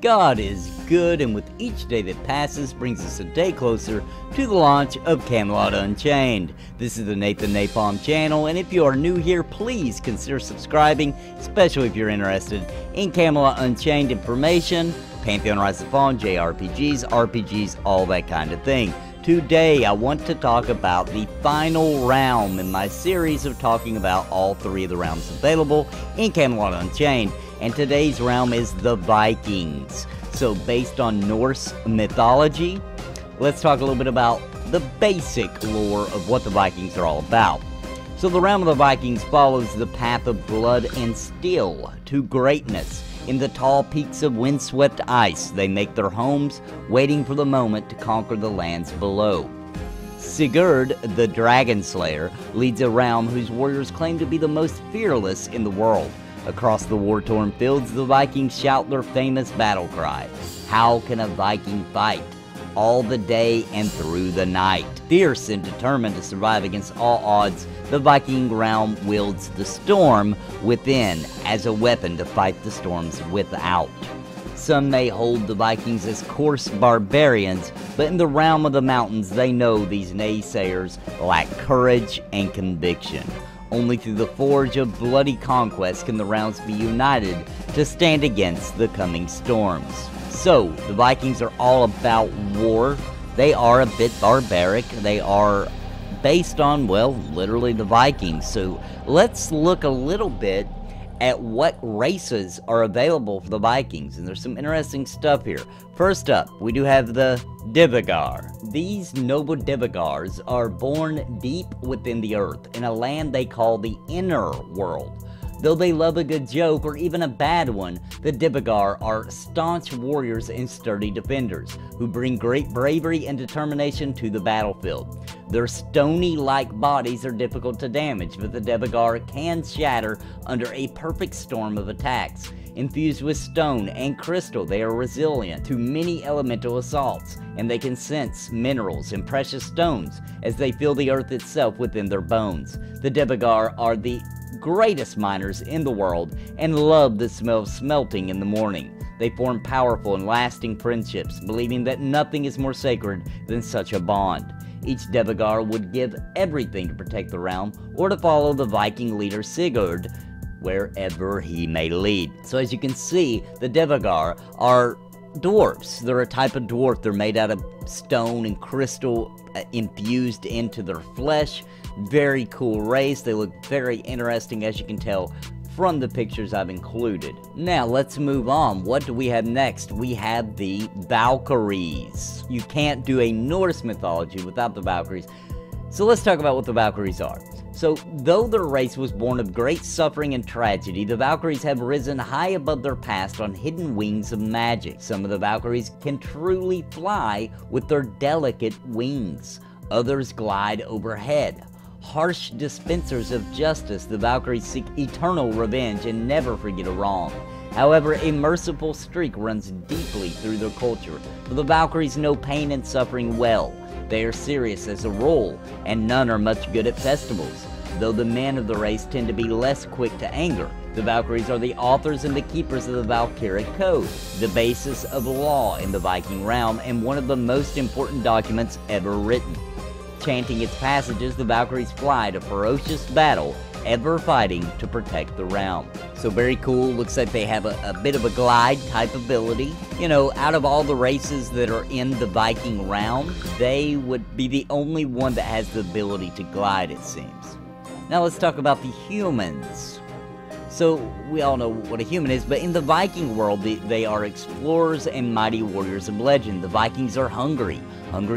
God is good, and with each day that passes brings us a day closer to the launch of Camelot Unchained. This is the Nathan NAPALM channel, and if you are new here, please consider subscribing, especially if you're interested in Camelot Unchained information, Pantheon Rise of Fallen, JRPGs, RPGs, all that kind of thing. Today, I want to talk about the final realm in my series of talking about all three of the realms available in Camelot Unchained. And today's realm is the Vikings. So based on Norse mythology, let's talk a little bit about the basic lore of what the Vikings are all about. So the realm of the Vikings follows the path of blood and steel to greatness. In the tall peaks of windswept ice, they make their homes, waiting for the moment to conquer the lands below. Sigurd, the Dragon Slayer, leads a realm whose warriors claim to be the most fearless in the world. Across the war-torn fields, the Vikings shout their famous battle cry, "How can a Viking fight?" All the day and through the night. Fierce and determined to survive against all odds, the Viking realm wields the storm within as a weapon to fight the storms without. Some may hold the Vikings as coarse barbarians, but in the realm of the mountains they know these naysayers lack courage and conviction. Only through the forge of bloody conquest can the realms be united to stand against the coming storms. So, the Vikings are all about war. They are a bit barbaric. They are based on, well, literally the Vikings. So, let's look a little bit at what races are available for the Vikings, and there's some interesting stuff here. First up, we do have the Divigar. These noble Divigars are born deep within the earth, in a land they call the Inner World. Though they love a good joke, or even a bad one, the Divigar are staunch warriors and sturdy defenders, who bring great bravery and determination to the battlefield. Their stony-like bodies are difficult to damage, but the Divigar can shatter under a perfect storm of attacks. Infused with stone and crystal, they are resilient to many elemental assaults, and they can sense minerals and precious stones as they feel the earth itself within their bones. The Divigar are the greatest miners in the world and love the smell of smelting in the morning. They form powerful and lasting friendships, believing that nothing is more sacred than such a bond. Each Divigar would give everything to protect the realm or to follow the Viking leader Sigurd wherever he may lead. So as you can see, the Divigar are dwarves. They're a type of dwarf. They're made out of stone and crystal infused into their flesh. Very cool race. They look very interesting, as you can tell from the pictures I've included. Now let's move on. What do we have next? We have the Valkyries. You can't do a Norse mythology without the Valkyries. So let's talk about what the Valkyries are. So, though their race was born of great suffering and tragedy, the Valkyries have risen high above their past on hidden wings of magic. Some of the Valkyries can truly fly with their delicate wings. Others glide overhead. Harsh dispensers of justice, the Valkyries seek eternal revenge and never forget a wrong. However, a merciful streak runs deeply through their culture, for the Valkyries know pain and suffering well. They are serious as a rule, and none are much good at festivals. Though the men of the race tend to be less quick to anger, the Valkyries are the authors and the keepers of the Valkyric Code, the basis of law in the Viking realm and one of the most important documents ever written. Chanting its passages, the Valkyries fly to ferocious battle, ever fighting to protect the realm. So very cool. Looks like they have a bit of a glide type ability. You know, out of all the races that are in the Viking realm, they would be the only one that has the ability to glide, it seems. Now let's talk about the humans. So, we all know what a human is, but in the Viking world, they are explorers and mighty warriors of legend. The Vikings are hungry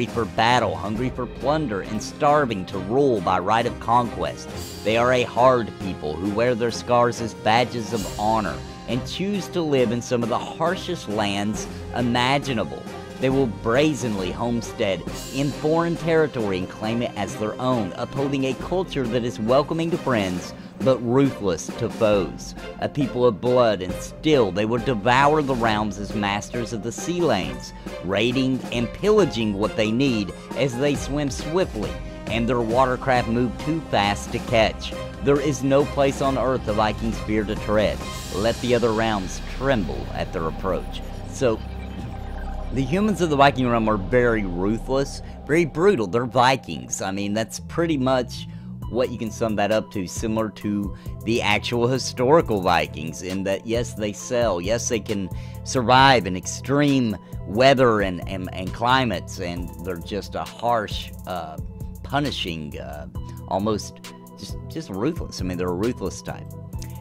for battle, hungry for plunder, and starving to rule by right of conquest. They are a hard people who wear their scars as badges of honor, and choose to live in some of the harshest lands imaginable. They will brazenly homestead in foreign territory and claim it as their own, upholding a culture that is welcoming to friends, but ruthless to foes. A people of blood and steel, they will devour the realms as masters of the sea lanes, raiding and pillaging what they need as they swim swiftly, and their watercraft move too fast to catch. There is no place on earth the Vikings fear to tread. Let the other realms tremble at their approach. So, the humans of the Viking realm are very ruthless, very brutal. They're Vikings. I mean, that's pretty much what you can sum that up to, similar to the actual historical Vikings, in that, yes, they sell, yes, they can survive in extreme weather and climates, and they're just a harsh, punishing, almost just ruthless. I mean, they're a ruthless type.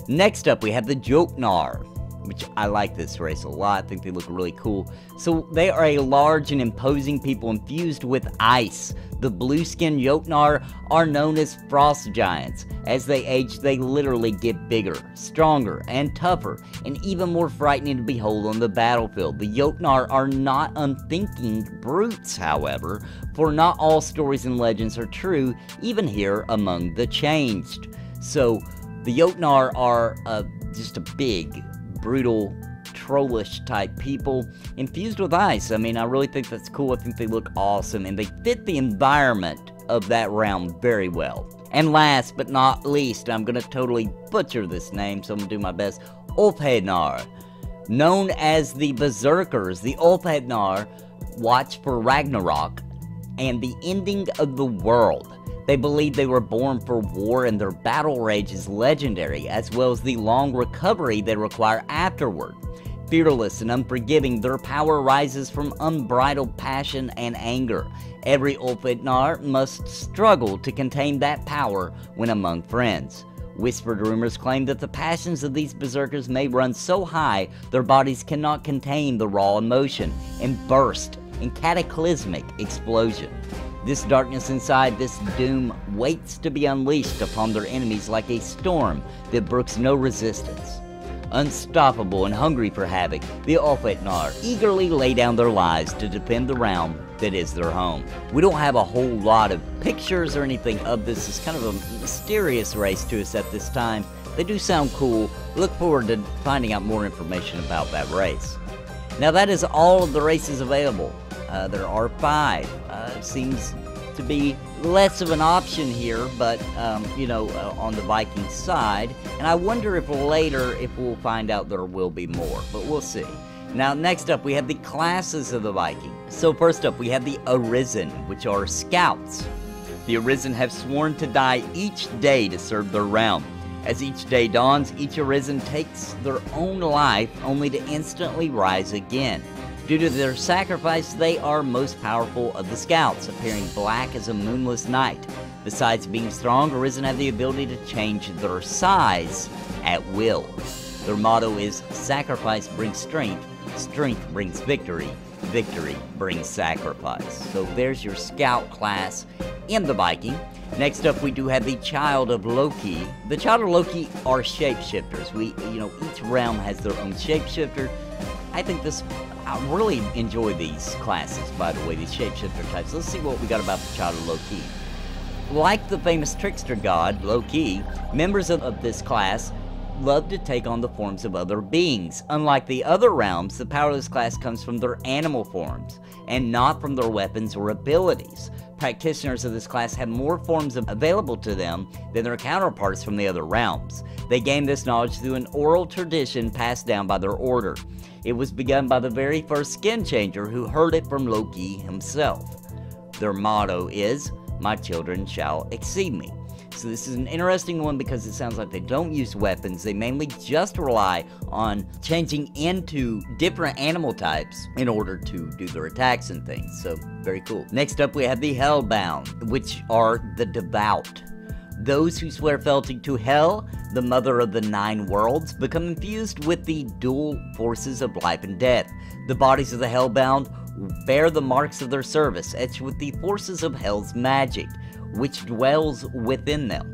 Next up, we have the Jotnar, which I like this race a lot. I think they look really cool. So they are a large and imposing people infused with ice. The blue-skinned Jotnar are known as frost giants. As they age, they literally get bigger, stronger, and tougher, and even more frightening to behold on the battlefield. The Jotnar are not unthinking brutes, however, for not all stories and legends are true, even here among the changed. So the Jotnar are just a big, brutal, trollish type people infused with ice. I mean, I really think that's cool. I think they look awesome, and they fit the environment of that realm very well. And last but not least, I'm gonna totally butcher this name, so I'm gonna do my best. Ulfhednar. Known as the Berserkers, the Ulfhednar watch for Ragnarok and the ending of the world. They believe they were born for war, and their battle rage is legendary, as well as the long recovery they require afterward. Fearless and unforgiving, their power rises from unbridled passion and anger. Every Ulfhednar must struggle to contain that power when among friends. Whispered rumors claim that the passions of these berserkers may run so high their bodies cannot contain the raw emotion and burst in cataclysmic explosion. This darkness inside, this doom, waits to be unleashed upon their enemies like a storm that brooks no resistance. Unstoppable and hungry for havoc, the Ulfhednar eagerly lay down their lives to defend the realm that is their home. We don't have a whole lot of pictures or anything of this. It's kind of a mysterious race to us at this time. They do sound cool. Look forward to finding out more information about that race. Now that is all of the races available. There are 5. Seems to be less of an option here, but, you know, on the Viking side. And I wonder if later, if we'll find out there will be more, but we'll see. Now, next up, we have the classes of the Viking. So first up, we have the Arisen, which are scouts. The Arisen have sworn to die each day to serve their realm. As each day dawns, each Arisen takes their own life, only to instantly rise again. Due to their sacrifice, they are most powerful of the scouts, appearing black as a moonless night. Besides being strong, Arisen have the ability to change their size at will. Their motto is, sacrifice brings strength, strength brings victory, victory brings sacrifice. So there's your scout class in the Viking. Next up, we do have the Child of Loki. The Child of Loki are shapeshifters. Each realm has their own shapeshifter. I really enjoy these classes, by the way, these shapeshifter types. Let's see what we got about the Child of Loki. Like the famous trickster god, Loki, members of this class love to take on the forms of other beings. Unlike the other realms, the power of this class comes from their animal forms, and not from their weapons or abilities. Practitioners of this class have more forms available to them than their counterparts from the other realms. They gain this knowledge through an oral tradition passed down by their order. It was begun by the very first skin changer who heard it from Loki himself. Their motto is, "My children shall exceed me." So this is an interesting one because it sounds like they don't use weapons. They mainly just rely on changing into different animal types in order to do their attacks and things. So very cool. Next up, we have the Hellbound, which are the devout. Those who swear fealty to Hel, the mother of the 9 worlds, become infused with the dual forces of life and death. The bodies of the Hellbound bear the marks of their service, etched with the forces of Hel's magic, which dwells within them.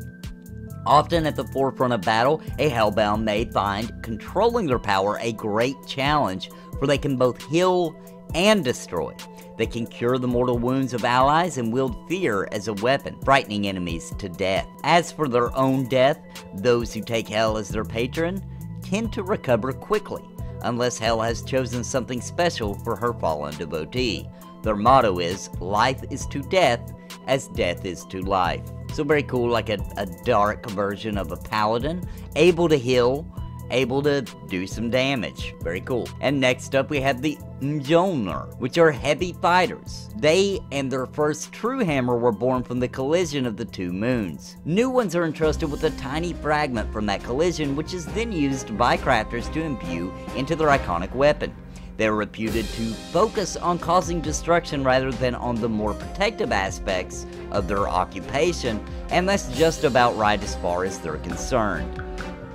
Often at the forefront of battle, a Hellbound may find controlling their power a great challenge, for they can both heal and destroy. They can cure the mortal wounds of allies and wield fear as a weapon, frightening enemies to death. As for their own death, those who take Hel as their patron tend to recover quickly, unless Hel has chosen something special for her fallen devotee. Their motto is, life is to death as death is to life. So very cool, like a dark version of a paladin, able to heal able to do some damage. Very cool. And next up we have the Mjolnir, which are heavy fighters. They and their first true hammer were born from the collision of the two moons. New ones are entrusted with a tiny fragment from that collision, which is then used by crafters to imbue into their iconic weapon. They are reputed to focus on causing destruction rather than on the more protective aspects of their occupation, and that's just about right as far as they're concerned.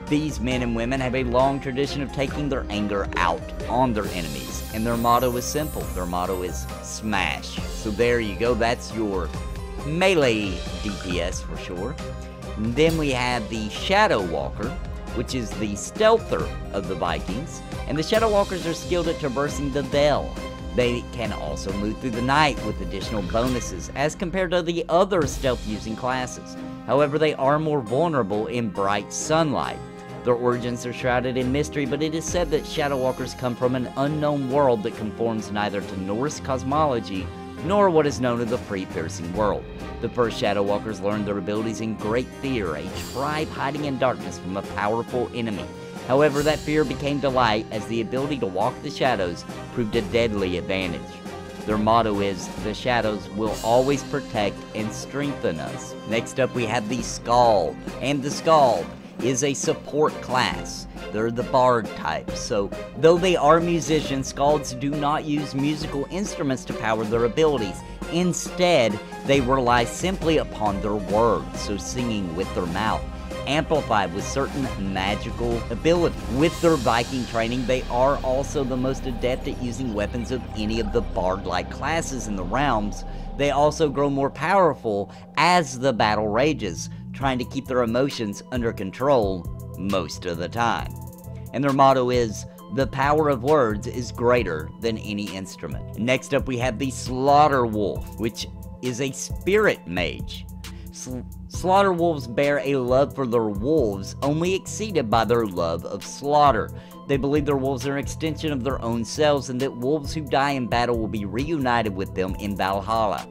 These men and women have a long tradition of taking their anger out on their enemies, and their motto is simple. Their motto is smash. So there you go, that's your melee DPS for sure. And then we have the Shadow Walker, which is the stealther of the Vikings, and the Shadow Walkers are skilled at traversing the veil. They can also move through the night with additional bonuses as compared to the other stealth-using classes. However, they are more vulnerable in bright sunlight. Their origins are shrouded in mystery, but it is said that Shadow Walkers come from an unknown world that conforms neither to Norse cosmology nor what is known as the free-piercing world. The first Shadow Walkers learned their abilities in great fear, a tribe hiding in darkness from a powerful enemy. However, that fear became delight as the ability to walk the shadows proved a deadly advantage. Their motto is, the shadows will always protect and strengthen us. Next up we have the Skald, and the Skald is a support class. They're the bard type, so though they are musicians, Skalds do not use musical instruments to power their abilities. Instead, they rely simply upon their words, so singing with their mouth, amplified with certain magical ability. With their Viking training, they are also the most adept at using weapons of any of the bard-like classes in the realms. They also grow more powerful as the battle rages, trying to keep their emotions under control most of the time. And their motto is, the power of words is greater than any instrument. Next up we have the Slaughter Wolf, which is a spirit mage. Slaughter wolves bear a love for their wolves, only exceeded by their love of slaughter. They believe their wolves are an extension of their own selves, and that wolves who die in battle will be reunited with them in Valhalla.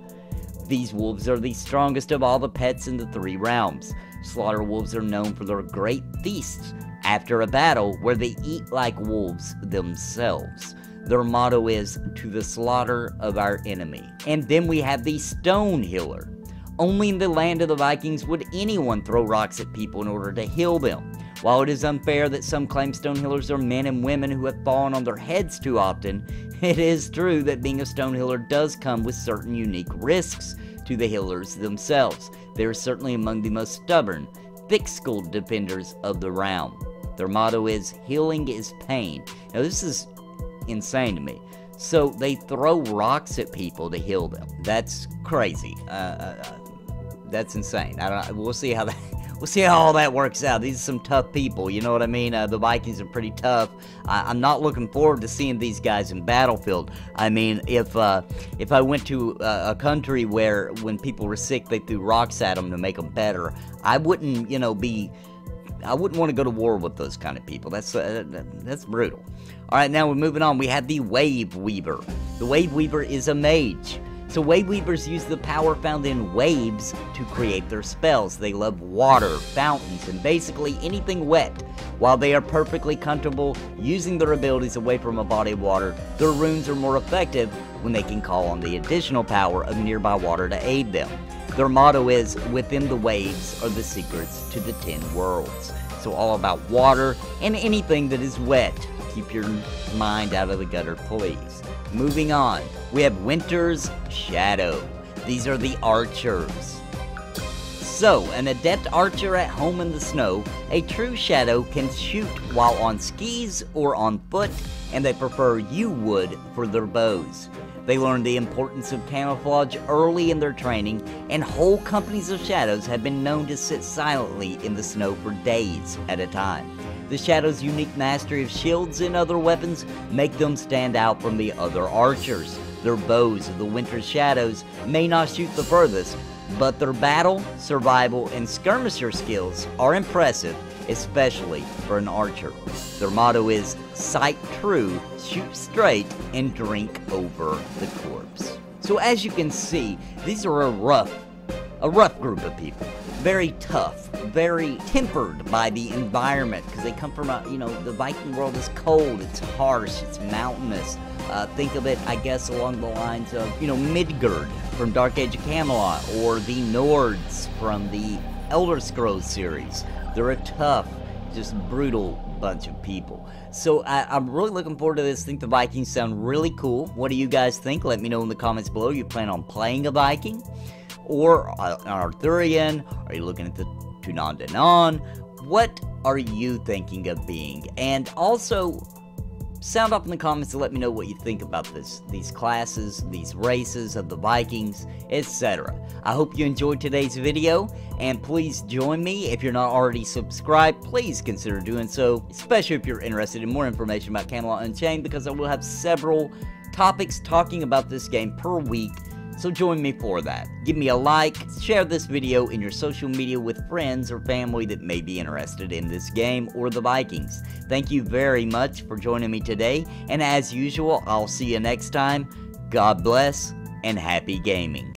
These wolves are the strongest of all the pets in the three realms. Slaughter wolves are known for their great feasts after a battle, where they eat like wolves themselves. Their motto is, to the slaughter of our enemy. And then we have the Stone Healer. Only in the land of the Vikings would anyone throw rocks at people in order to heal them. While it is unfair that some claim stone healers are men and women who have fallen on their heads too often, it is true that being a stone healer does come with certain unique risks to the healers themselves. They are certainly among the most stubborn, thick-skulled defenders of the realm. Their motto is, healing is pain. Now this is insane to me. So they throw rocks at people to heal them. That's crazy. That's insane. We'll see how that. We'll see how all that works out. These are some tough people, you know what I mean? The Vikings are pretty tough. I'm not looking forward to seeing these guys in Battlefield. I mean, if I went to a country where when people were sick, they threw rocks at them to make them better, I wouldn't, you know, I wouldn't want to go to war with those kind of people. That's brutal. All right, now we're moving on. We have the Wave Weaver. The Wave Weaver is a mage. So Wave Weavers use the power found in waves to create their spells. They love water, fountains, and basically anything wet. While they are perfectly comfortable using their abilities away from a body of water, their runes are more effective when they can call on the additional power of nearby water to aid them. Their motto is, within the waves are the secrets to the 10 worlds. So all about water and anything that is wet. Keep your mind out of the gutter, please. Moving on, we have Winter's Shadow. These are the archers. So, an adept archer at home in the snow, a true shadow can shoot while on skis or on foot, and they prefer yew wood for their bows. They learn the importance of camouflage early in their training, and whole companies of shadows have been known to sit silently in the snow for days at a time. The Shadow's unique mastery of shields and other weapons make them stand out from the other archers. Their bows of the Winter Shadows may not shoot the furthest, but their battle, survival, and skirmisher skills are impressive, especially for an archer. Their motto is, sight true, shoot straight, and drink over the corpse. So as you can see, these are a rough a rough group of people. Very tough, very tempered by the environment, because they come from the Viking world is cold, it's harsh, it's mountainous. Think of it, I guess, along the lines of, Midgard from Dark Age of Camelot, or the Nords from the Elder Scrolls series. They're a tough, just brutal bunch of people. So I'm really looking forward to this. I think the Vikings sound really cool. What do you guys think? Let me know in the comments below. You plan on playing a Viking? Or an Arthurian? Are you looking at the Tunon Denon? What are you thinking of being? And also, sound off in the comments to let me know what you think about these classes, these races of the Vikings, etc. I hope you enjoyed today's video, and please join me. If you're not already subscribed, please consider doing so, especially if you're interested in more information about Camelot Unchained, because I will have several topics talking about this game per week. So join me for that. Give me a like, share this video in your social media with friends or family that may be interested in this game or the Vikings. Thank you very much for joining me today, and as usual, I'll see you next time. God bless, and happy gaming.